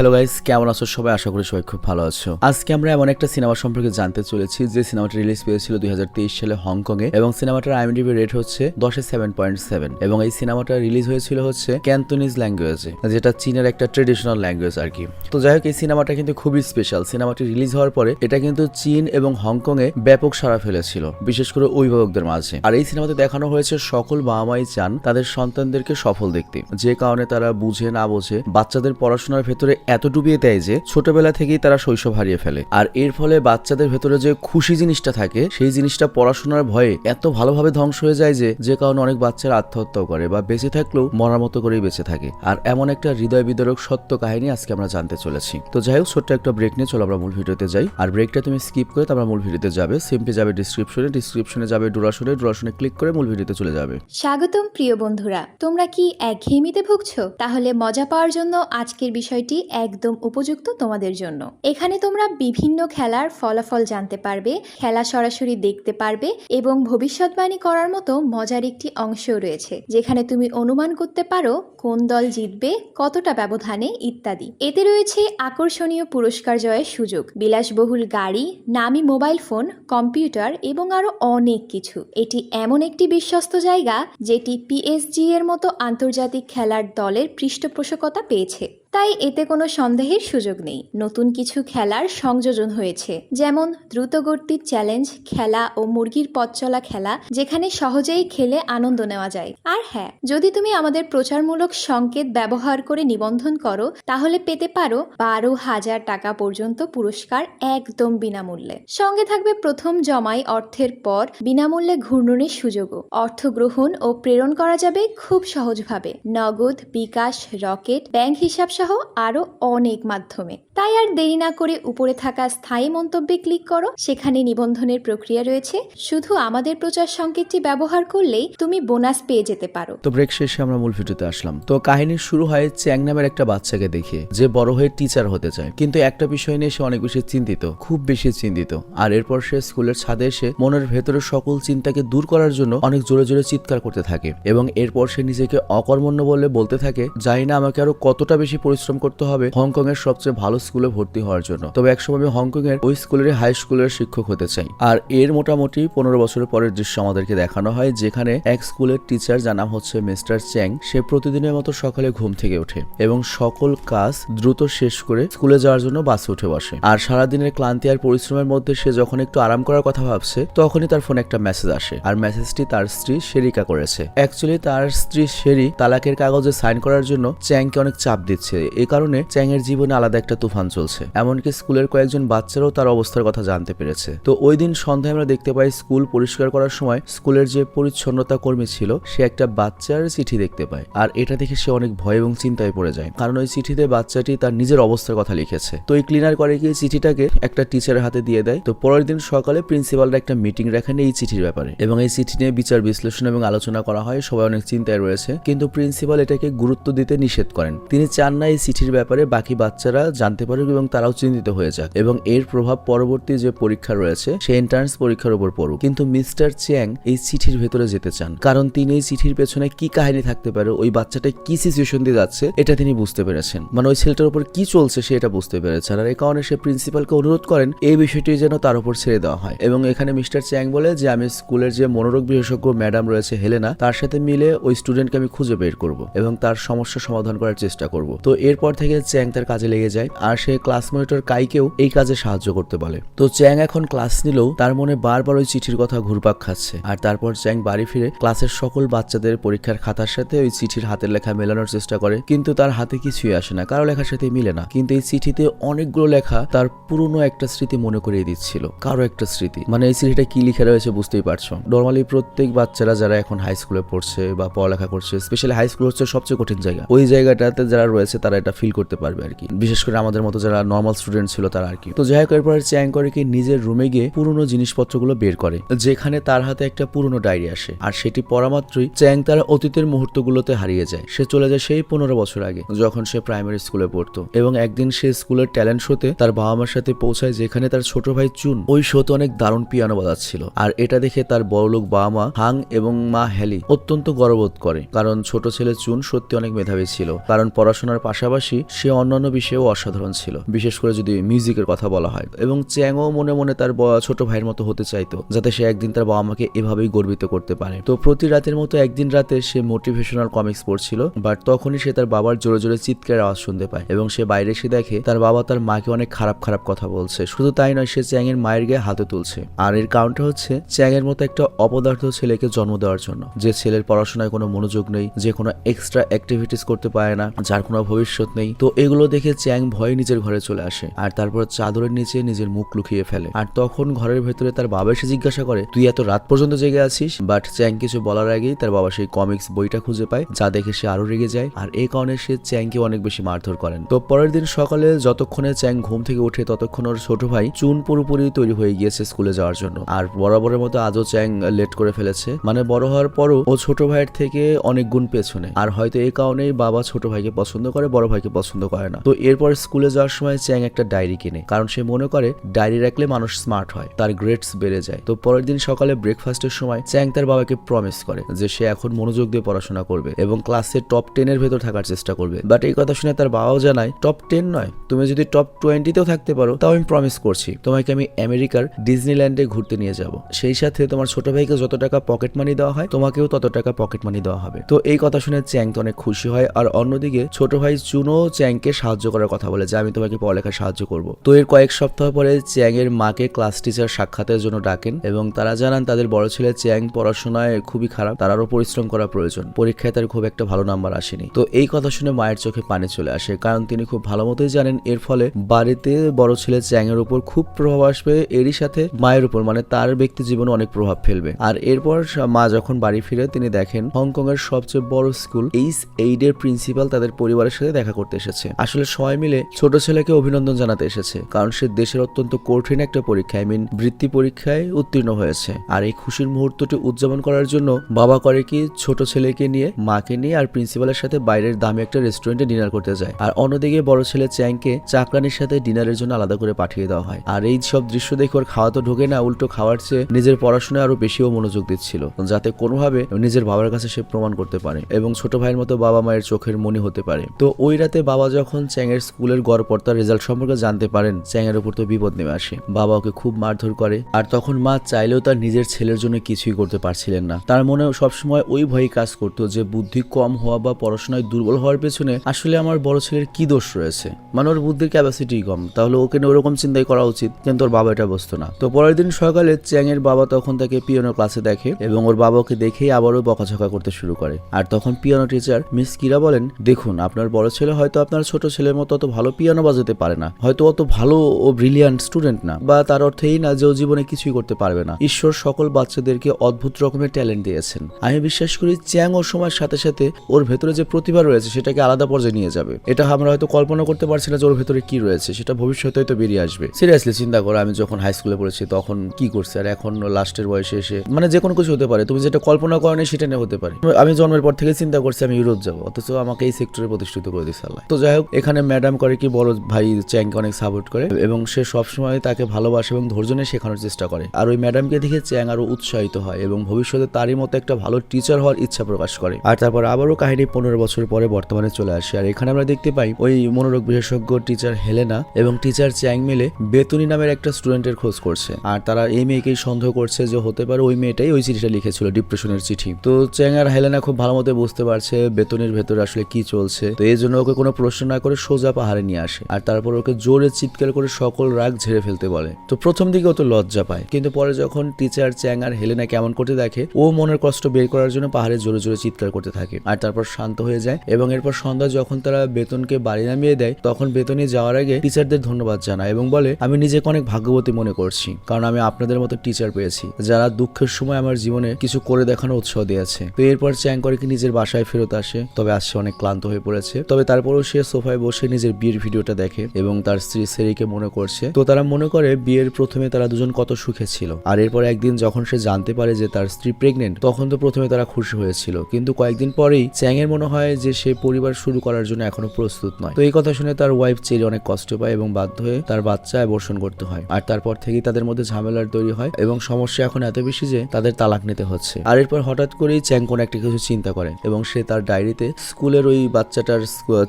Hello guys, কেমন আছো সবাই? আশা করি সবাই খুব ভালো আছো। আজকে আমরা এমন একটা সিনেমা সম্পর্কে জানতে চলেছি যে সিনেমাটা রিলিজ পেয়েছিল 2023 সালে হংকং এ এবং সিনেমাটার IMDb রেট হচ্ছে 10-এ 7.7 এবং এই সিনেমাটা রিলিজ হয়েছিল হচ্ছে ক্যান্টোনিজ ল্যাঙ্গুয়েজে, যেটা চীনের একটা ট্রেডিশনাল ল্যাঙ্গুয়েজ আর কি। তো যাই হোক, এই সিনেমাটা কিন্তু খুবই স্পেশাল। সিনেমাটি রিলিজ হওয়ার পরে এটা কিন্তু চীন এবং হংকং এ ব্যাপক সাড়া ফেলেছিল, বিশেষ করে অভিভাবকদের মাঝে। আর এই সিনেমাতে দেখানো হয়েছে সকল বাবা মাই চান তাদের সন্তানদেরকে সফল দেখতে, যে কারণে তারা বুঝে না বোঝে বাচ্চাদের পড়াশোনার ভেতরে এত ডুবিয়ে দেয় যে ছোটবেলা থেকেই তারা শৈশব হারিয়ে ফেলে। আর এর ফলে বাচ্চাদের ভেতরে যে খুশি জিনিসটা থাকে সেই জিনিসটা পড়াশোনার ভয়ে এত ভালোভাবে ধ্বংস হয়ে যায় যে কারণে অনেক বাচ্চারা আত্মহত্যা করে বা বেঁচে থাকলেও মরার মতো করেই বেঁচে থাকে। আর এমন একটা হৃদয় বিদারক সত্য কাহিনী আজকে আমরা জানতে চলেছি। তো যাই হোক, ছোট্ট একটা ব্রেক নিয়ে চলো আমরা মূল ভিডিওতে যাই। আর ব্রেকটা তুমি স্কিপ করে তোমরা মূল ভিডিওতে যাবে, সিম্পলি যাবে ডিসক্রিপশনে যাবে ডুরাশনে ক্লিক করে মূল ভিডিওতে চলে যাবে। স্বাগতম প্রিয় বন্ধুরা, তোমরা কি একঘেয়েমিতে ভুগছো? তাহলে মজা পাওয়ার জন্য আজকের বিষয়টি একদম উপযুক্ত তোমাদের জন্য। এখানে তোমরা বিভিন্ন খেলার ফলাফল জানতে পারবে, খেলা সরাসরি দেখতে পারবে এবং ভবিষ্যৎবাণী করার মতো মজার একটি অংশও রয়েছে, যেখানে তুমি অনুমান করতে পারো কোন দল জিতবে, কতটা ব্যবধানে ইত্যাদি। এতে রয়েছে আকর্ষণীয় পুরস্কার জয়ের সুযোগ, বিলাসবহুল গাড়ি, নামি মোবাইল ফোন, কম্পিউটার এবং আরো অনেক কিছু। এটি এমন একটি বিশ্বস্ত জায়গা যেটি PSG এর মতো আন্তর্জাতিক খেলার দলের পৃষ্ঠপোষকতা পেয়েছে, তাই এতে কোনো সন্দেহের সুযোগ নেই। নতুন কিছু খেলার সংযোজন হয়েছে, যেমন দ্রুতগতির চ্যালেঞ্জ খেলা ও মুরগির পথ চলা খেলা, যেখানে সহজেই খেলে আনন্দ নেওয়া যায়। আর হ্যাঁ, যদি তুমি আমাদের প্রচারমূলক সংকেত ব্যবহার করে নিবন্ধন করো তাহলে পেতে পারো 12,000 টাকা পর্যন্ত পুরস্কার একদম বিনামূল্যে। সঙ্গে থাকবে প্রথম জমাই অর্থের পর বিনামূল্যে ঘূর্ণনের সুযোগও। অর্থ গ্রহণ ও প্রেরণ করা যাবে খুব সহজভাবে, নগদ, বিকাশ, রকেট, ব্যাংক হিসাব সহ আরো অনেক মাধ্যমে। তাই আর দেরি না করে উপরে থাকা স্থায়ী মন্তব্যে ক্লিক করো, সেখানে নিবন্ধনের প্রক্রিয়া রয়েছে। শুধু আমাদের প্রচার সংকেতটি ব্যবহার করলেই তুমি বোনাস পেয়ে যেতে পারো। তো ব্রেক শেষে আমরা মূল ভিডিওতে আসলাম। তো কাহিনী শুরু হয় চ্যাং নামের একটা বাচ্চাকে দেখে, যে বড় হয়ে টিচার হতে চায়, কিন্তু একটা বিষয় নিয়ে সে অনেক বেশি চিন্তিত, খুব বেশি চিন্তিত। আর এরপর সে স্কুলের ছাদে এসে মনের ভেতরে সকল চিন্তাকে দূর করার জন্য অনেক জোরে জোরে চিৎকার করতে থাকে এবং এরপর সে নিজেকে অকর্মণ্য বলে বলতে থাকে, জানি না আমাকে আরো কতটা বেশি পরিশ্রম করতে হবে হংকং এর সবচেয়ে ভালো স্কুলে ভর্তি হওয়ার জন্য, তবে একসময় আমি হংকং এর ওই স্কুলের হাই স্কুলের শিক্ষক হতে চাই। আর এর মোটামুটি 15 বছরের পরের দৃশ্য আমাদেরকে দেখানো হয়, যেখানে এক স্কুলের টিচার যার নাম হচ্ছে মিস্টার চ্যাং, সে প্রতিদিনের মতো সকালে ঘুম থেকে ওঠে এবং সকল কাজ দ্রুত শেষ করে স্কুলে যাওয়ার জন্য বাসে উঠে বসে। আর সারাদিনের ক্লান্তি আর পরিশ্রমের মধ্যে সে যখন একটু আরাম করার কথা ভাবছে, তখনই তার ফোনে একটা মেসেজ আসে। আর মেসেজটি তার স্ত্রী শেরিকা করেছে। অ্যাকচুয়ালি তার স্ত্রী শেরি তালাকের কাগজে সাইন করার জন্য চ্যাংকে অনেক চাপ দিচ্ছে। এ কারণে চ্যাং এর জীবনে আলাদা একটা তুফান চলছে। এমনকি স্কুলের কয়েকজন বাচ্চারাও তার অবস্থার কথা জানতে পেরেছে। তো ওই দিন সন্ধ্যায় আমরা দেখতে পাই স্কুল পরিষ্কার করার সময় স্কুলের যে পরিচ্ছন্নতা কর্মী ছিল সে একটা বাচ্চার চিঠি দেখতে পায়। আর এটা দেখে সে অনেক ভয় এবং চিন্তায় পড়ে যায়, কারণ ওই চিঠিতে বাচ্চাটি তার নিজের অবস্থার কথা লিখেছে। তো এই ক্লিনার করে গিয়ে চিঠিটাকে একটা টিচারের হাতে দিয়ে দেয়। তো পরের দিন সকালে প্রিন্সিপালরা একটা মিটিং রাখেন এই চিঠির ব্যাপারে এবং এই চিঠি নিয়ে বিচার বিশ্লেষণ এবং আলোচনা করা হয়। সবাই অনেক চিন্তায় রয়েছে, কিন্তু প্রিন্সিপাল এটাকে গুরুত্ব দিতে নিষেধ করেন। তিনি চান না এই চিঠির ব্যাপারে বাকি বাচ্চারা জানতে পারুক এবং তারাও চিন্তিত হয়ে যাক এবং এর প্রভাব পরবর্তী যে পরীক্ষা রয়েছে সেই এন্ট্রান্স পরীক্ষার উপর পড়ুক। কিন্তু মিস্টার চ্যাং এই চিঠির ভেতরে যেতে চান, কারণ তিনি এই চিঠির পেছনে কি কাহিনী থাকতে পারে, ওই বাচ্চাটা কি সিচুয়েশন দিয়ে যাচ্ছে এটা তিনি বুঝতে পেরেছেন, মানে ওই ছেলেটার উপর কি চলছে সে এটা বুঝতে পেরেছেন। আর এই কারণে সে প্রিন্সিপালকে অনুরোধ করেন এই বিষয়টি যেন তার উপর ছেড়ে দেওয়া হয়। এবং এখানে মিস্টার চ্যাং বলে যে আমি স্কুলের যে মনোরোগ বিশেষজ্ঞ ম্যাডাম রয়েছে হেলেনা, তার সাথে মিলে ওই স্টুডেন্টকে আমি খুঁজে বের করব এবং তার সমস্যা সমাধান করার চেষ্টা করব। তো এরপর থেকে চ্যাং তার কাজে লেগে যায় আর সে ক্লাস মনিটর কাইকেও এই কাজে সাহায্য করতে বলে। তো চ্যাং এখন ক্লাস নিলেও তার মনে বারবার ওই চিঠির কথা ঘুরপাক খাচ্ছে। আর তারপর চ্যাং বাড়ি ফিরে ক্লাসের সকল বাচ্চাদের পরীক্ষার খাতার সাথে ওই চিঠির হাতের লেখা মেলানোর চেষ্টা করে, কিন্তু তার হাতে কিছুই আসে না, কারো লেখার সাথে মিলে না। কিন্তু এই চিঠিতে অনেকগুলো লেখা তার পুরনো একটা স্মৃতি মনে করিয়ে দিচ্ছিল, কারো একটা স্মৃতি। মানে এই চিঠিটা কি লিখে রয়েছে বুঝতেই পারছো। নর্মালি প্রত্যেক বাচ্চারা যারা এখন হাই স্কুলে পড়ছে বা পড়ালেখা করছে, স্পেশালি হাই স্কুল হচ্ছে সবচেয়ে কঠিন জায়গা, ওই জায়গাটাতে যারা রয়েছে তারা এটা ফিল করতে পারবে আর কি, বিশেষ করে আমাদের মতো যারা নর্মাল স্টুডেন্ট ছিল তারা আর কি। তো যাই হোক, এরপর চ্যাং করে কি নিজের রুমে গিয়ে পুরনো জিনিসপত্রগুলো বের করে, যেখানে তার হাতে একটা পুরনো ডায়েরি আসে। আর সেটি পড়া মাত্রই চ্যাং তার অতীতের মুহূর্তগুলোতে হারিয়ে যায়। সে চলে যায় সেই 15 বছর আগে, যখন সে প্রাইমারি স্কুলে পড়তো। এবং একদিন সে স্কুলের ট্যালেন্ট শোতে তার বাবা মার সাথে পৌঁছায়, যেখানে তার ছোট ভাই চুন ওই শোতে অনেক দারুণ পিয়ানো বাজাচ্ছিল। আর এটা দেখে তার বড়লোক বাবা মা হাং এবং মা হেলি অত্যন্ত গর্ববোধ করে, কারণ ছোট ছেলে চুন সত্যি অনেক মেধাবী ছিল, কারণ পড়াশোনার পাশাপাশি পাশাপাশি সে অন্যান্য বিষয়েও অসাধারণ ছিল, বিশেষ করে যদি মিউজিকের কথা বলা হয়। এবং চ্যাংও মনে মনে তার ছোট ভাইয়ের মতো হতে চাইতো, যাতে সে একদিন তার বাবা মাকে এভাবেই গর্বিত করতে পারে। তো প্রতি রাতের মতো একদিন রাতে সে মোটিভেশনাল কমিক্স পড়ছিল, বাট তখনই সে তার বাবার জোরে জোরে চিৎকারের আওয়াজ শুনতে পায় এবং সে বাইরে এসে দেখে তার বাবা তার মাকে অনেক খারাপ খারাপ কথা বলছে। শুধু তাই নয়, সে চ্যাং এর মায়ের গায়ে হাতে তুলছে। আর এর কারণটা হচ্ছে চ্যাং এর মতো একটা অপদার্থ ছেলেকে জন্ম দেওয়ার জন্য, যে ছেলের পড়াশোনায় কোনো মনোযোগ নেই, যে কোনো এক্সট্রা অ্যাক্টিভিটিস করতে পারে না, যার কোনো ভবিষ্যৎ নেই। তো এগুলো দেখে চ্যাং ভয়ে নিজের ঘরে চলে আসে আর তারপর চাদরের নিচে নিজের মুখ লুকিয়ে ফেলে। আর তখন ঘরের ভেতরে তার বাবা এসে জিজ্ঞাসা করে, তুই এত রাত পর্যন্ত জেগে আছিস? বাট চ্যাং কিছু বলার আগেই তার বাবা সেই কমিক্স বইটা খুঁজে পায়, যা দেখে সে আরো রেগে যায়। আর এই কারণে সে চ্যাংকে অনেক বেশি মারধর করেন। তো পরের দিন সকালে যতক্ষণে চ্যাং ঘুম থেকে ওঠে ততক্ষণ ওর ছোট ভাই চুন পুরোপুরি তৈরি হয়ে গিয়েছে স্কুলে যাওয়ার জন্য। আর বরাবরের মতো আজও চ্যাং লেট করে ফেলেছে, মানে বড় হওয়ার পরও ও ছোট ভাইয়ের থেকে অনেক গুণ পেছনে। আর হয়তো এই কারণেই বাবা ছোট ভাইকে পছন্দ করে, বড় ভাইকে পছন্দ করে না। তো এরপর স্কুলে যাওয়ার সময় চ্যাং একটা ডায়েরি কিনে, কারণ সে মনে করে ডায়েরি রাখলে মানুষ স্মার্ট হয়, তার গ্রেডস বেড়ে যায়। তো পরের দিন সকালে ব্রেকফাস্টের সময় চ্যাং তার বাবাকে প্রমিস করে যে সে এখন মনোযোগ দিয়ে পড়াশোনা করবে এবং ক্লাসের টপ 10 এর ভেতর থাকার চেষ্টা করবে। বাট এই কথা শুনে তার বাবাও জানায়, টপ 10 নয়, তুমি যদি টপ 20তেও থাকতে পারো তাও আমি প্রমিস করছি তোমাকে আমি আমেরিকার ডিজনিল্যান্ডে ঘুরতে নিয়ে যাব, সেই সাথে তোমার ছোট ভাইকে যত টাকা পকেট মানি দেওয়া হয় তোমাকেও তত টাকা পকেট মানি দেওয়া হবে। তো এই কথা শুনে চ্যাং তো অনেক খুশি হয়। আর অন্যদিকে ছোট ভাই চুনো চ্যাংকে সাহায্য করার কথা বলে যে আমি তোমাকে পড়ালেখায় সাহায্য করব। তো এর কয়েক সপ্তাহ পরে চ্যাং এর মাকে ক্লাস টিচার সাক্ষাতের জন্য ডাকেন এবং তারা জানান তাদের বড় ছেলে চ্যাং পড়াশোনায় খুবই খারাপ, তার আরো পরিশ্রম করা প্রয়োজন, পরীক্ষায় তার খুব একটা ভালো নাম্বার আসেনি। তো এই কথা শুনে মায়ের চোখে পানি চলে আসে, কারণ তিনি খুব ভালো মতোই জানেন এর ফলে বাড়িতে বড় ছেলে চ্যাং এর উপর খুব প্রভাব আসবে, এরই সাথে মায়ের উপর, মানে তার ব্যক্তি জীবনে অনেক প্রভাব ফেলবে। আর এরপর মা যখন বাড়ি ফিরে তিনি দেখেন হংকং এর সবচেয়ে বড় স্কুল এইচ8 এর প্রিন্সিপাল তাদের পরিবারের সাথে দেখা করতে এসেছে। আসলে সবাই মিলে ছোট ছেলেকে অভিনন্দন জানাতে এসেছে, কারণ সে দেশের অত্যন্ত কঠিন একটা পরীক্ষা, বৃত্তি পরীক্ষায় উত্তীর্ণ হয়েছে। আর এই খুশির মুহূর্তটি উদযাপন করার জন্য বাবা করে কি ছোট ছেলেকে নিয়ে, মাকে নিয়ে আর প্রিন্সিপালের সাথে বাইরের দামি একটা রেস্টুরেন্টে ডিনার করতে যায়। আর অন্যদিকে বড় ছেলে চ্যাংকে চাকরানির সাথে ডিনারের জন্য আলাদা করে পাঠিয়ে দেওয়া হয়। আর এই সব দৃশ্য দেখে ওর খাওয়া তো ঢোকে না, উল্টো খাওয়ার চেয়ে নিজের পড়াশোনায় আরো বেশিও মনোযোগ দিচ্ছিল, যাতে কোনোভাবে নিজের বাবার কাছে সে প্রমাণ করতে পারে এবং ছোট ভাইয়ের মতো বাবা মায়ের চোখের মনি হতে পারে। তো ওই রাতে বাবা যখন চ্যাং এর স্কুলের গড়পড়তার রেজাল্ট সম্পর্কে জানতে পারেন, চ্যাং এর উপর তো বিপদ নেমে আসে। বাবা ওকে খুব মারধর করে। আর তখন মা চাইলেও তার নিজের ছেলের জন্য কিছুই করতে পারছিলেন না। তার মনে সবসময় ওই ভয়ই কাজ করতো যে বুদ্ধি কম হওয়া বা পড়াশোনায় দুর্বল হওয়ার পেছনে আসলে আমার বড় ছেলের কি দোষ রয়েছে, মানে ওর বুদ্ধির ক্যাপাসিটি কম, তাহলে ওকে ওরকম চিন্তাই করা উচিত। কিন্তু ওর বাবা এটা বুঝতো না। তো পরের দিন সকালে চ্যাং এর বাবা তখন তাকে পিয়ানো ক্লাসে দেখে এবং ওর বাবাকে দেখেই আবারও বকাঝকা করতে শুরু করে। আর তখন পিয়ানো টিচার মিস কিরা বলেন, দেখুন আপনার বড় ছেলে হয়তো আপনার ছোট ছেলের মতো অত ভালো পিয়ানো বাজাতে পারে না, হয়তো অত ভালো ও ব্রিলিয়ান্ট স্টুডেন্ট না, বা তার অর্থ এই না যে ও জীবনে কিছুই করতে পারবে না। ঈশ্বর সকল বাচ্চাদেরকে অদ্ভুত রকমের ট্যালেন্ট দিয়েছেন। আমি বিশ্বাস করি চ্যাং ওর সময়ের সাথে সাথে ওর ভেতরে যে প্রতিভা রয়েছে সেটাকে আলাদা পর্যায়ে নিয়ে যাবে। এটা আমরা হয়তো কল্পনা করতে পারছি না যে ওর ভেতরে কি রয়েছে, সেটা ভবিষ্যতে হয়তো বেরিয়ে আসবে। সিরিয়াসলি চিন্তা করো, আমি যখন হাই স্কুলে পড়েছি তখন কি করছি, আর এখন লাস্টের বয়সে এসে মানে যে কোনো কিছু হতে পারে, তুমি যেটা কল্পনা করো না সেটা নিয়ে হতে পারে। আমি জন্মের পর থেকে চিন্তা করছি আমি ইউরোপ যাবো, অথচ আমাকে এই সেক্টরে প্রতিষ্ঠিত করে দিচ্ছে আল্লাহ। তো যাই হোক, এখানে ম্যাডাম করে কি বড় ভাই চ্যাংকে অনেক সাপোর্ট করে এবং সে সবসময় তাকে ভালোবাসে এবং ধৈর্য নিয়ে শেখানোর চেষ্টা করে। আর ওই ম্যাডামকে দেখে চ্যাং আরো উৎসাহিত হয় এবং ভবিষ্যতে তারই মতো একটা ভালো টিচার হওয়ার ইচ্ছা প্রকাশ করে। আর তারপর আবারও কাহিনী 15 বছর পরে বর্তমানে চলে আসে। আর এখানে আমরা দেখতে পাই ওই মনোরোগ বিশেষজ্ঞ টিচার হেলেনা এবং টিচার চ্যাং মিলে বেতুনি নামের একটা স্টুডেন্টের খোঁজ করছে। আর তারা এই মেয়েকেই সন্দেহ করছে যে হতে পারে ওই মেয়েটাই ওই চিঠিটা লিখেছিল, ডিপ্রেশনের চিঠি। তো চ্যাং আর হেলেনা খুব ভালো মতো বুঝতে পারছে বেতুনির ভেতরে আসলে কি চলছে। তো এই জন্য ওকে কোনো প্রশ্ন না করে সোজা পাহাড়ে নিয়ে আসে আর তারপর ওকে জোরে চিৎকার করে সকল রাগ ঝেড়ে ফেলতে বলে। তো প্রথম দিকে ও তো লজ্জা পায়, কিন্তু পরে যখন টিচার চ্যাং আর হেলেনা কেমন করতে দেখে, ও মনের কষ্ট বের করার জন্য পাহাড়ে জোরে জোরে চিৎকার করতে থাকে। আর তারপর শান্ত হয়ে যায় এবং এরপর সন্ধ্যা যখন তারা বেতনকে বাড়ি নামিয়ে দেয়, তখন বেতনে যাওয়ার আগে টিচারদের ধন্যবাদ জানায় এবং বলে আমি নিজেকে অনেক ভাগ্যবতী মনে করছি, কারণ আমি আপনাদের মতো টিচার পেয়েছি যারা দুঃখের সময় আমার জীবনে কিছু করে দেখানোর উৎসাহ দিয়েছে। তো এরপর চ্যাং করে কি নিজের বাসায় ফেরত আসে, তবে আসছে অনেক ক্লান্ত হয়ে পড়েছে। তবে তারপরও সে সোফায় বসে নিজের বিয়ের ভিডিওটা দেখে এবং তার স্ত্রী সেরিকে মনে করছে। তো তারা মনে করে বিয়ের প্রথমে তারা দুজন কত সুখে ছিল। আর এরপর একদিন যখন সে জানতে পারে যে তার স্ত্রী প্রেগনেন্ট, তখন তো প্রথমে তারা খুশি হয়েছিল, কিন্তু কয়েকদিন পরেই চ্যাং এর মনে হয় যে সে পরিবার শুরু করার জন্য এখনো প্রস্তুত নয়। তো এই কথা শুনে তার ওয়াইফ চেরি অনেক কষ্ট পায় এবং বাধ্য হয়ে তার বাচ্চা অ্যাবর্শন করতে হয়। আর তারপর থেকেই তাদের মধ্যে ঝামেলার তৈরি হয় এবং সমস্যা এখন এত বেশি যে তাদের তালাক নিতে হচ্ছে। আর এরপর হঠাৎ করেই চ্যাং কোন একটা কিছু চিন্তা করে এবং সে তার ডায়েরিতে স্কুলের ওই বাচ্চাটার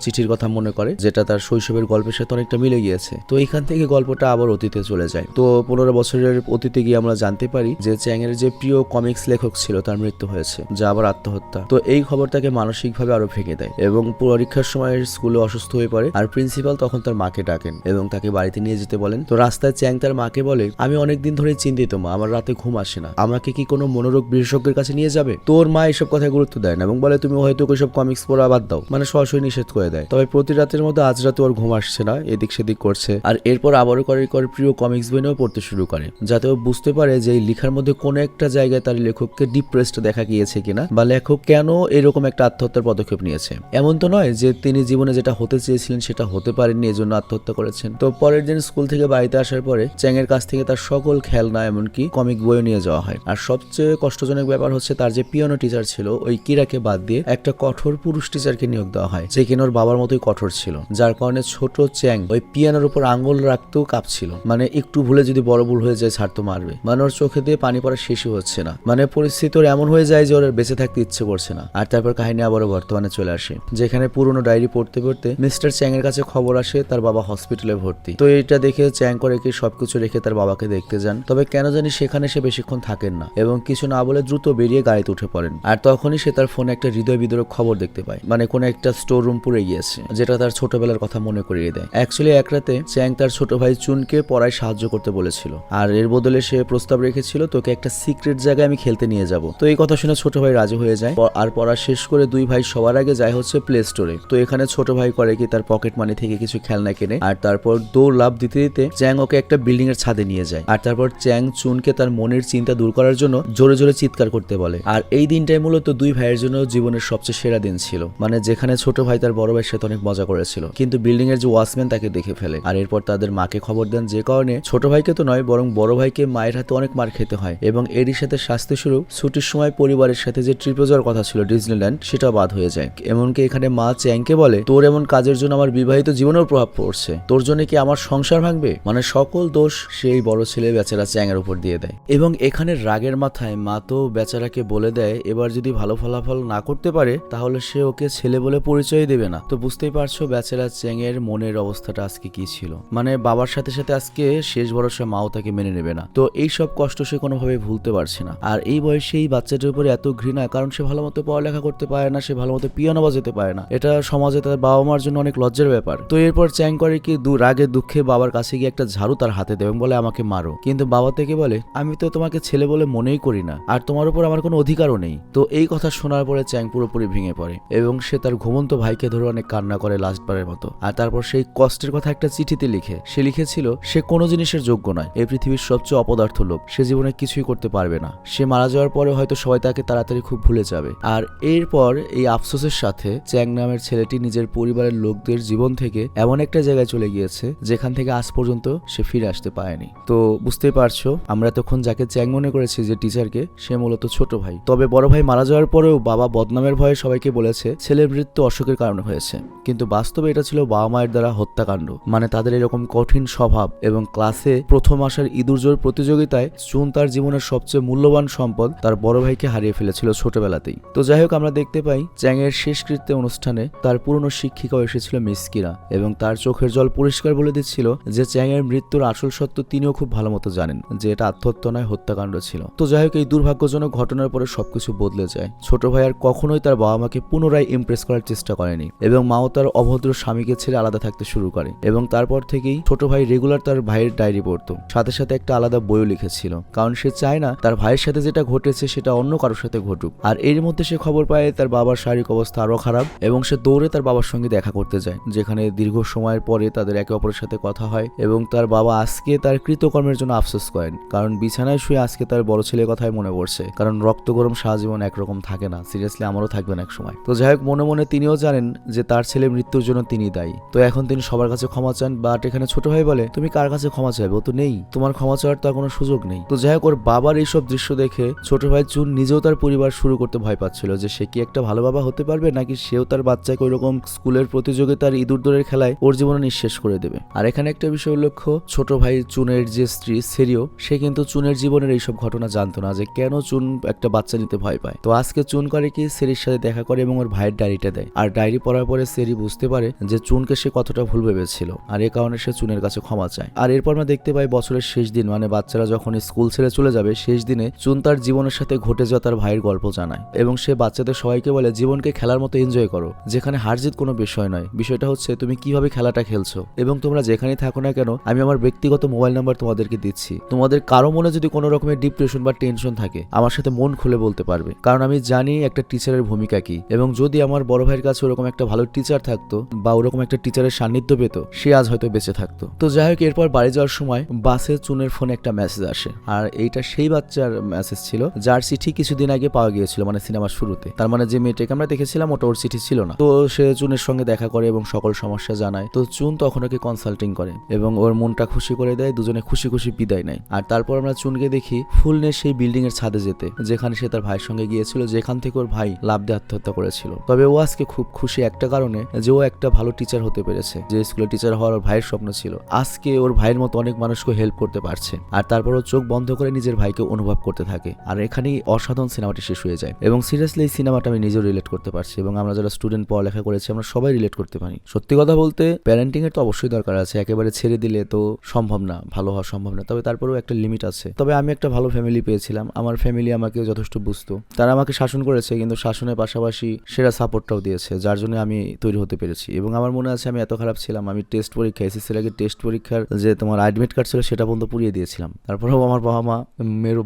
চিঠির কথা মনে করে, যেটা তার শৈশবের গল্পের সাথে অনেকটা মিলে গিয়েছে। তো এখান থেকে গল্পটা আবার অতীতে চলে যায়। তো 15 বছরের অতীতে গিয়ে আমরা জানতে পারি যে চ্যাং এর যে প্রিয় কমিক্স লেখক ছিল তার মৃত্যু হয়েছে, যা আবার আত্মহত্যা। তো এই খবর তাকে মানসিকভাবে আরো ভেঙে দেয় এবং পরীক্ষার সময় স্কুলে অসুস্থ হয়ে পড়ে। আর প্রিন্সিপাল তখন তার মাকে ডাকেন এবং তাকে বাড়িতে নিয়ে যেতে বলেন। তো রাস্তায় চ্যাং তার মাকে বলে, আমি অনেকদিন ধরে চিন্তিত মা, আমার রাতে ঘুম আসে না, আমাকে কি কোনো মনোরোগ বিশেষজ্ঞের কাছে নিয়ে যাবে? তোর মা এসব কথায় গুরুত্ব দেয় না এবং বলে, তুমি হয়তো ওইসব কমিক্স পড়া বাদ দাও, মানে সরাসরি নিষেধ করে দেয়। তবে প্রতি রাতের মধ্যে আজ রাতে ওর ঘুম আসছে না, এদিক সেদিক করছে। আর এরপর আবারও করে প্রিয় কমিক্স বই নিয়েও পড়তে শুরু করে, যাতে ও বুঝতে পারে যে এই লেখার মধ্যে কোনো একটা জায়গায় তার লেখককে ডিপ্রেসড দেখা গিয়েছে কিনা, বা লেখক কেন এরকম একটা আত্মহত্যার পদক্ষেপ নিয়েছে। এমন তো নয় যে তিনি জীবনে যেটা হতে চেয়েছিলেন সেটা হতে পারেননি, এজন্য আত্মহত্যা করেছেন। তো পরের দিন স্কুল থেকে বাড়িতে আসার পরে চ্যাং এর কাছ থেকে তার সকল খেলনা এমনকি কমিক বইও নিয়ে যাওয়া হয়। আর সবচেয়ে কষ্টজনক ব্যাপার হচ্ছে তার যে পিয়ানো টিচার ছিল ওই কিরাকে বাদ দিয়ে একটা কঠোর পুরুষ টিচারকে নিয়োগ দেওয়া হয়, যে কিনা ওর বাবার মতোই কঠোর ছিল, যার কারণে ছোট চ্যাং ওই পিয়ানোর উপর আঙ্গুল রাখতেও কাঁপছিল। মানে একটু ভুলে যদি বড় ভুল হয়ে যায় ছাড়তো মারবে। মানে ওর চোখে দিয়ে পানি পড়া শেষই হচ্ছে না। মানে পরিস্থিতি ওর এমন হয়ে যায় যে ওর বেঁচে থাকতে ইচ্ছে করছে না। আর তারপর কাহিনী আবারও বর্তমানে চলে আসে, যেখানে পুরনো ডায়েরি পড়তে পড়তে মিস্টার চ্যাং এর কাছে খবর আসে তার বাবা হসপিটালে ভর্তি। তো এটা দেখে চ্যাং করে কি সবকিছু রেখে তার বাবাকে দেখতে যান। তবে কেন জানি সেখানে সে বেশিক্ষণ থাকেন না এবং কিছু না বলে দ্রুত বেরিয়ে গাড়িতে উঠে পড়েন। আর তখনই সে তার ফোনে একটা হৃদয় বিদারক খবর দেখতে পায়, মানে কোনো একটা স্টোর রুম পুড়ে গিয়েছে, যেটা তার ছোটবেলার কথা মনে করিয়ে দেয়। অ্যাকচুয়ালি এক রাতে চ্যাং তার ছোট ভাই চুনকে পড়ায় সাহায্য করতে বলেছিল, আর এর বদলে সে প্রস্তাব রেখেছিল তোকে একটা সিক্রেট জায়গায় আমি খেলতে নিয়ে যাব। তো এই কথা শুনে ছোট ভাই রাজি হয়ে যায়। আর পড়া শেষ করে দুই ভাই সবার আগে যায় হচ্ছে প্লে স্টোরে। তো এখানে ছোট ভাই করে কি তার পকেট মানি থেকে কিছু খেলনা কেনে, আর তারপর দৌড় লাভ দিতে দিতে চ্যাং ওকে একটা বিল্ডিং এর ছাদে নিয়ে যায়। আর তারপর চ্যাং চুনকে তার মনের চিন্তা দূর করার জন্য জোরে জোরে চিৎকার করতে বলে। আর এই দিনটাই মূলত দুই ভাইয়ের জন্য জীবনের সবচেয়ে সেরা দিন ছিল, মানে যেখানে ছোট ভাই তার বড় ভাইয়ের সাথে অনেক মজা করেছিল, কিন্তু বিল্ডিং এর যে ওয়াচম্যান তাকে দেখে ফেলে। আর এরপর তাদের মাকে খবর দেন, যে কারণে ছোট ভাইকে তো নয় বরং বড় ভাইকে মায়ের হাতে অনেক মার খেতে হয়। এবং এরই সাথে শাস্তি স্বরূপ ছুটির সময় পরিবারের সাথে যে ট্রিপে যাওয়ার কথা ছিল ডিজনিল্যান্ড, সেটা বাদ হয়ে যায়। এমনকি এখানে মা চ্যাংকে বলে, তোর এমন কাজের জন্য আমার বিবাহিত জীবনেও প্রভাব পড়ছে, তোর জন্য কি আমার সংসার ভাঙবে? মানে সকল দোষ সেই বড় ছেলে বেচারা চ্যাং এর উপর দিয়ে দেয়। এবং এখানে রাগের মাথায় মা তো বেচারাকে বলে দেয় এবার যদি ভালো ফলাফল না করতে পারে তাহলে সে ওকে ছেলে বলে পরিচয় দেবে না। তো বুঝতেই পারছো বেচারা চ্যাং এর মনের অবস্থাটা আজকে কি ছিল। মানে বাবার সাথে সাথে আজকে শেষ ভরসা মাও তাকে মেনে নেবে না। তো এই সব কষ্ট সে কোনোভাবে ভুলতে পারছে না। আর এই বয়সে এই বাচ্চাটার উপরে এত ঘৃণা, কারণ সে ভালো মতো পড়ালেখা করতে পারে না, সে ভালো মতো পিয়ানো বাজাতে পারে না। এটা সমাজে তার বাবা মার জন্য অনেক লজ্জার ব্যাপার। তো এরপর চ্যাং করে কি রাগে দুঃখে বাবার কাছে গিয়ে একটা ঝাড়ু তার হাতে দেয় এবং বলে আমাকে মারো। কিন্তু বাবা থেকে বলে, আমি তো তোমাকে ছেলে বলে মনেই করি না, আর তোমার উপর আমার কোনো অধিকারও নেই। তো এই কথা শোনার পরে চ্যাং পুরোপুরি ভেঙে পড়ে এবং সে তার ঘুমন্ত ভাইকে ধরে অনেক কান্না করে লাস্টবারের মতো। আর তারপর সেই কষ্টের কথা একটা চিঠিতে লিখে সে লিখেছিল সে কোনো জিনিসের যোগ্য নয়, এই পৃথিবীর সবচেয়ে অপদার্থ লোক, সে জীবনে কিছুই করতে পারবে না। সে মারা যাওয়ার পরে হয়তো সবাই তাকে তাড়াতাড়ি খুব ভুলে যাবে। আর এরপর এই আফসোসের সাথে চ্যাং নামের ছেলেটি নিজের পরিবারের লোকদের জীবন থেকে এমন একটা জায়গায় চলে গিয়েছে যেখান থেকে আজ পর্যন্ত সে ফিরে আসতে পারেনি। তো বুঝতেই পারছো আমরা তখন যাকে চ্যাং মনে করেছি যে টিচারকে, সে মূলত ছোট ভাই। তবে বড় ভাই মারা যাওয়ার পরেও বাবা বদনামের ভয়ে সবাইকে বলেছে ছেলের মৃত্যু অসুখের কারণে হয়েছে, কিন্তু বাস্তবে এটা ছিল বাবা মায়ের দ্বারা হত্যাকাণ্ড। মানে তাদের এরকম কঠিন স্বভাব এবং ক্লাসে প্রথম আসার ইঁদুরজোর প্রতিযোগিতায় চুন তার জীবনের সবচেয়ে মূল্যবান সম্পদ তার বড় ভাইকে হারিয়ে ফেলেছিল ছোটবেলাতেই। তো যাই হোক আমরা দেখতে পাই চ্যাং এর শেষকৃত্য অনুষ্ঠানে তার পুরনো শিক্ষিকাও এসেছিল মিসকিরা, এবং তার চোখের জল পরিষ্কার বলে দিচ্ছিল যে চ্যাং এর মৃত্যুর আসল সত্য তিনিও খুব ভালো মতো জানেন, যে এটা আত্মহত্যা নয় হত্যাকাণ্ড ছিল। তো যাই হোক এই দুর্ভাগ্যজনক ঘটনার পরে সবকিছু বদলে যায়। ছোট ভাই আর কখনোই তার বাবা মাকে পুনরায় ইমপ্রেস করার চেষ্টা করেনি এবং মাও তার অভদ্র স্বামীকে ছেড়ে আলাদা থাকতে শুরু করে। এবং তারপর থেকেই ছোট ভাই রেগুলার তার ভাইয়ের ডায়েরি পড়তো, সাথে সাথে একটা আলাদা বইও লিখেছিল, কারণ সে চায় না তার ভাইয়ের সাথে যেটা ঘটেছে সেটা অন্য কারোর সাথে ঘটুক। আর এর মধ্যে সে খবর পায় তার বাবার শারীরিক অবস্থা আরো খারাপ এবং সে দৌড়ে তার বাবার সঙ্গে দেখা করতে যায়, যেখানে দীর্ঘ সময়ের পরে তাদের একে অপরের সাথে কথা হয় এবং তার বাবা আজকে তার কৃতকর্মের জন্য আফসোস করেন, কারণ বিছানায় শুয়ে আজকে তার বড় ছেলের কথাই মনে পড়ছে, কারণ রক্ত গরম সারা জীবন একরকম থাকে না, সিরিয়াসলি আমারও থাকবেন এক সময়। তো যাই হোক মনে মনে তিনিও জানেন যে তার ছেলে মৃত্যুর জন্য তিনি দায়ী। তো এখন তিনি সবার কাছে ক্ষমা চান, বাট এখানে ছোট ভাই বলে তুমি কার কাছে ক্ষমা চাইবে, ও তো নেই, তোমার ক্ষমা চাওয়ার তার কোনো সুযোগ নেই। তো যাই হোক ওর বাবার এইসব দৃশ্য দেখে ছোট ভাই চুন নিজেও তার পরিবার শুরু করতে ভয় পাচ্ছিল যে সে কি একটা ভালো বাবা হতে পারবে, নাকি সেও তার বাচ্চাকে ওইরকম স্কুলের প্রতিযোগিতার ইঁদুর দৌড়ের খেলায় ওর জীবনে নিঃশেষ করে দেবে। আর এখানে একটা বিষয় উল্লেখ্য, ছোট ভাই চুনের যে স্ত্রী সেরিও, সে কিন্তু চুনের জীবনের এইসব ঘটনা জানতো না যে কেন চুন একটা বাচ্চা নিতে ভয় পায়। তো আজকে চুন করে কি সেরির সাথে দেখা করে এবং ওর ভাইয়ের ডায়েরিটা দেয়। আর ডায়েরি পড়ার পরে সেরি বুঝতে পারে যে চুনকে সে কতটা ভুল ভেবেছিল, আর এ কারণে সে চুনের কাছে ক্ষমা চায়। আর এরপর আমরা দেখতে পাই বছরের শেষ দিন, মানে বাচ্চারা যখন স্কুল ছেড়ে চলে যাবে, শেষ দিনে চুন তার জীবনের সাথে ঘটে যাওয়া তার ভাইয়ের গল্প জানায় এবং সে বাচ্চাদের সবাইকে বলে জীবনকে খেলার মতো এনজয় করো, যেখানে হার জিত কোনো বিষয় নয়, বিষয়টা হচ্ছে তুমি কিভাবে খেলাটা খেলছো। এবং তোমরা যেখানেই থাকো না কেন, আমি আমার ব্যক্তিগত মোবাইল নাম্বার তোমাদেরকে দিচ্ছি, তোমাদের কারো মনে যদি কোনো রকমের ডিপ্রেশন বা টেনশন থাকে আমার সাথে মন খুলে বলতে পারবে, কারণ আমি জানি একটা টিচারের ভূমিকা কি। এবং যদি আমার বড় ভাইয়ের কাছে ওরকম একটা ভালো টিচার থাকতো বা ওরকম একটা টিচারের সান্নিধ্য পেত, সে আজ হয়তো বেঁচে থাকতো। তো যাই হোক, এরপর বাড়ি যাওয়ার সময় বাসে চুনের ফোনে একটা মেসেজ আসে, আর এইটা সেই বাচ্চার মেসেজ ছিল যার চিঠি কিছুদিন আগে পাওয়া গিয়েছিল, মানে সিনেমার শুরুতে। তার মানে যে মেয়েটাকে আমরা দেখেছিলাম ওটা ওর চিঠি ছিল না। তো সে চুনের সঙ্গে দেখা করে এবং সকল সমস্যা জানায়। তো চুন তখন ওকে কনসাল্টিং করে এবং ওর মনটা খুশি করে দেয়, দুজনে খুশি খুশি বিদায় নেয়। আর তারপর আমরা চুনকে দেখি ফুল নিয়ে সেই বিল্ডিং এর ছাদে যেতে, যেখানে সে তার ভাইয়ের সঙ্গে গিয়েছিল, যেখান থেকে ওর ভাই লাফ দিয়ে আত্মহত্যা করেছিল। তবে ও আজকে খুব খুশি একটা কারণে, যে ও একটা ভালো টিচার হতে পেরেছে, যে স্কুলে টিচার হওয়ার ওর ভাইয়ের স্বপ্ন ছিল। আজকে ওর ভাইয়ের মতো অনেক মানুষকে হেল্প করতে পারছে। আর তারপর ও চোখ বন্ধ করে নিজের ভাইকে অনুভব করতে থাকে। আর এখানেই অসাধারণ সিনেমাটি শেষ হয়ে যায়। এবং সিরিয়াসলি এই সিনেমাটা আমি নিজেও রিলেট করতে পারছি, এবং আমরা যারা স্টুডেন্ট পড়ালেখা করেছি আমরা সবাই রিলেট করতে পারি। সত্যি কথা বলতে প্যারেন্টিং এর তো অবশ্যই দরকার আছে, একেবারে ছেড়ে দিলে তো সম্ভব না, ভালো হওয়া সম্ভব না। তবে তারপরেও একটা লিমিট আছে। তবে আমি একটা ভালো ফ্যামিলি পেয়েছিলাম, আমার ফ্যামিলি আমাকে যথেষ্ট বুঝতো, তারা আমাকে শাসন করেছে কিন্তু শাসনের পাশাপাশি সেরা সাপোর্টটাও দিয়েছে, যার জন্য আমি তৈরি হতে পেরেছি। এবং আমার মনে আছে আমি এত খারাপ ছিলাম, আমি টেস্ট পরীক্ষা এসএসসির আগে টেস্ট পরীক্ষার যে তোমার অ্যাডমিট কার্ড ছিল সেটা পর্যন্ত পুড়িয়ে দিয়েছিলাম। তারপরেও আমার বাবা মা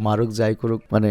মারুক যাই করুক, মানে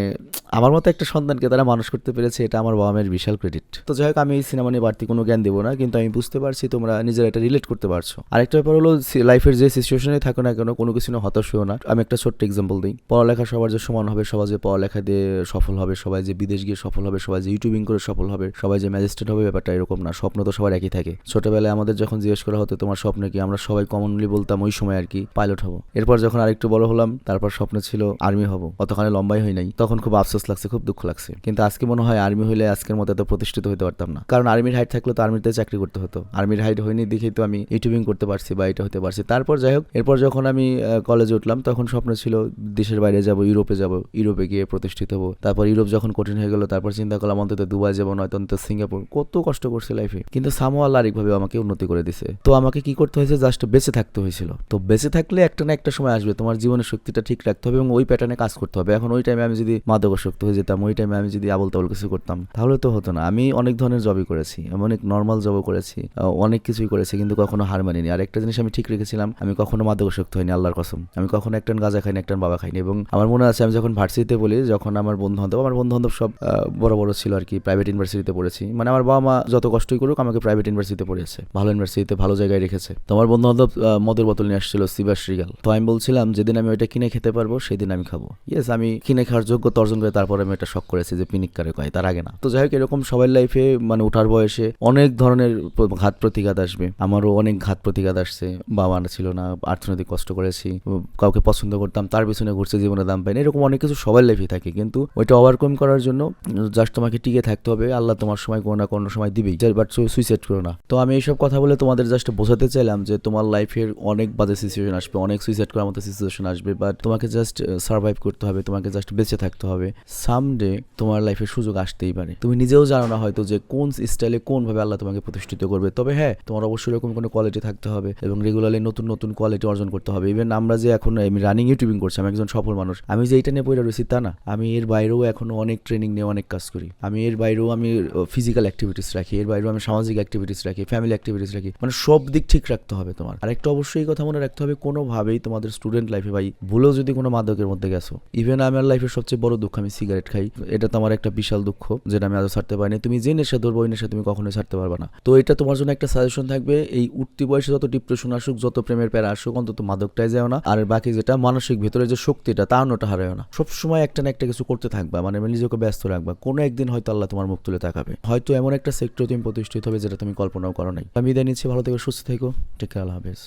আমার মতো একটা সন্তানকে তারা মানুষ করতে পেরেছে, এটা আমার বাবা মায়ের বিশাল ক্রেডিট। তো যাই হোক, আমি এই সিনেমা নিয়ে বাড়তি কোনো জ্ঞান দেবো না, কিন্তু আমি বুঝতে পারছি তোমরা নিজেরা এটা রিলেট করতে পারছো। আরেকটা ব্যাপার হলো লাইফের যে সিচুয়েশনে থাকো না কেন, কোনো কিছু নিয়ে হতাশ হও না। আমি একটা ছোট্ট এক্সাম্পল দিই, পড়ালেখা সবার যে সমান হবে, সবাই যে পড়ালেখা দিয়ে সফল হবে, সবাই যে বিদেশ গিয়ে সফল হবে, সবাই যে ইউটিউবিং করে সফল হবে, সবাই যে ম্যাজিস্ট্রেট হবে, ব্যাপারটা এরকম না। স্বপ্ন তো সবার একই থাকে। ছোটবেলায় আমাদের যখন জিজ্ঞেস করা হতো তোমার স্বপ্ন কি, আমরা সবাই কমনলি বলতাম ওই সময় আর কি পাইলট হবো। এরপর যখন আরেকটু বড় হলাম, তারপর স্বপ্ন ছিল আর্মি হবো। অতখানি লম্বাই হয় নাই, তখন খুব আফসোস লাগছে, খুব দুঃখ লাগছে। কিন্তু আজকে মনে হয় আর্মি হইলে আজকের মতো এত প্রতিষ্ঠিত হতে পারতাম না, কারণ আর্মির হাইট থাকলে তো আর্মিতে চাকরি করতে হতো। আর্মির হাইট হয়নি দেখেই তো আমি ইউটিউবিং করতে পারছি বা এটা হতে পারছি। তারপর যাই হোক, এরপর যখন আমি কলেজে উঠলাম তখন স্বপ্ন ছিল দেশের বাইরে যাব, ইউরোপে যাব, ইউরোপে গিয়ে প্রতিষ্ঠিত হবো। তারপর ইউরোপ যখন কঠিন হয়ে গেল, তারপর চিন্তা করলাম অন্তত দুবাই যাবো, নয়তো অন্তত সিঙ্গাপুর। কত কষ্ট করছে লাইফে, কিন্তু সামো আল্লাহ আরেকভাবে আমাকে উন্নতি করে দিছে। তো আমাকে কি করতে হয়েছে, জাস্ট বেঁচে থাকতে হয়েছিল। তো বেঁচে থাকলে একটা না একটা সময় আসবে, তোমার জীবনের শক্তিটা ঠিক রাখতে হবে এবং ওই প্যাটার্নে কাজ করতে হবে। এখন ওই টাইমে আমি যদি মাদকাসক্ত হয়ে যেতাম, ওই টাইমে আমি যদি আবল তাবল কিছু করতাম, তাহলে তো হতো না। আমি অনেক ধরনের জবই করেছি, অনেক নর্মাল জবও করেছি, অনেক কিছুই করেছি, কিন্তু কখনো হার মানিনি। আর একটা জিনিস আমি ঠিক রেখেছিলাম, আমি কখনো মাদকাসক্ত হইনি, আল্লাহর কসম। আমি কখনো একটান গাঁজা খাইনি, একটান বাবা খাইনি। এবং আমার মনে আছে আমি যখন ভার্সিটিতে বলি, যখন আমার বন্ধু বান্ধব সব বড় বড় ছিল আর কি, প্রাইভেট ইউনিভার্সিটিতে পড়েছি। মানে আমার বাবা মা যত কষ্টই করুক আমাকে প্রাইভেট ইউনিভার্সিটিতে পড়িয়েছে, ভালো ইউনিভার্সিটিতে ভালো জায়গায় রেখেছে। তো আমার বন্ধু বান্ধব মদের বোতল নিয়ে আসছিল, সিবাস রিগাল। তো আমি বলছিলাম যেদিন আমি ওইটা কিনে খেতে পারবো সেদিন আমি খাবো। ইয়েস, আমি কিনে খাওয়ার যোগ্যতা অর্জন করে তারপরে আমি এটা শখ করেছি যে পিনিক কারে কয়, তার আগে না। তো যাই হোক, এরকম সবার লাইফে মানে ওঠার বয়সে অনেক ধরনের ঘাত প্রতিঘাত আসবে। আমারও অনেক ঘাত প্রতিঘাত আসছে, বাবা ছিল না, অর্থনৈতিক কষ্ট করেছি, কাউকে পছন্দ করতাম তার পিছনে ঘুরছে, জীবনে দাম পাইনি, এরকম অনেক কিছু সবার লাইফে থাকে। কিন্তু ওইটা ওভারকাম করার জন্য জাস্ট তোমাকে টিকে থাকতে হবে। আল্লাহ তোমার সময় কোনো না কোনো সময় দিবেই, বাট সুইসাইড করো না। তো আমি এইসব কথা বলে তোমাদের জাস্ট বোঝাতে চাইলাম যে তোমার লাইফের অনেক বাজে সিচুয়েশন আসবে, অনেক সুইসাইড করার মতো সিচুয়েশন আসবে, বাট তোমাকে জাস্ট সার্ভাইভ করতে হবে, তোমাকে জাস্ট বেঁচে থাকতে হবে। সামডে তোমার লাইফে সুযোগ আসতেই পারে, তুমি নিজেও জানো না হয়তো যে কোন স্টাইলে কোনভাবে আল্লাহ তোমাকে প্রতিষ্ঠিত করবে। তবে হ্যাঁ, তোমার অবশ্যই এরকম কোনো কোয়ালিটি থাকতে হবে এবং রেগুলারলি নতুন নতুন কোয়ালিটি অর্জন করতে হবে। ইভেন আমরা যে এখন আমি রানিং ইউটিউবিং করছি, আমি একজন সফল মানুষ, আমি যে এইটা নিয়ে পড়ে রয়েছি তা না। আমি এর বাইরেও এখনো অনেক ট্রেনিং নিয়ে অনেক কাজ করি। আমি এর বাইরেও আমি ফিজিক্যাল অ্যাক্টিভিটিস রাখি, এর বাইরেও আমি সামাজিক অ্যাক্টিভিটিস রাখি, ফ্যামিলি অ্যাক্টিভিটিস রাখি। মানে সব দিক ঠিক রাখতে হবে তোমার। আর একটা অবশ্যই কথা মনে রাখতে হবে, কোনোভাবেই তোমাদের স্টুডেন্ট লাইফে ভাই ভুলেও যদি কোনো মাদকের মধ্যে গেছো, ইভেন আমার লাইফের সবচেয়ে বড় দুঃখ, আমি সিগারেট খাই, এটা তো আমার একটা বিশাল দুঃখ, যেটা আমি আজও ছাড়তে পারিনি। তুমি যে নেশা ধরবো ওই নেশা তুমি কখনোই ছাড়তে পারবে না। তো এটা তোমার জন্য একটা সাজেশন থাকবে, এই উঠতি বয়সে যত ডিপ্রেশন আসুক, যত প্রেমের প্যারা আসুক, অন্তত মাদকটাই যাও না। আর বাকি যেটা মানসিক ভেতরে যে শক্তিটা, তাড়ানোটা হারায় না। সবসময় একটা না একটা কিছু করতে থাকবা, মানে নিজেকে ব্যস্ত রাখবা। কোনো একদিন হয়তো আল্লাহ তোমার মুখ তুলে তাকাবে, হয়তো এমন একটা সেক্টর তুমি প্রতিষ্ঠিত হবে যেটা তুমি কল্পনাও করো নাই। আমি বিদায় নিচ্ছি, ভালো থেকো, সুস্থ থেকো, টেক কেয়ার, আল্লাহ হাফেজ।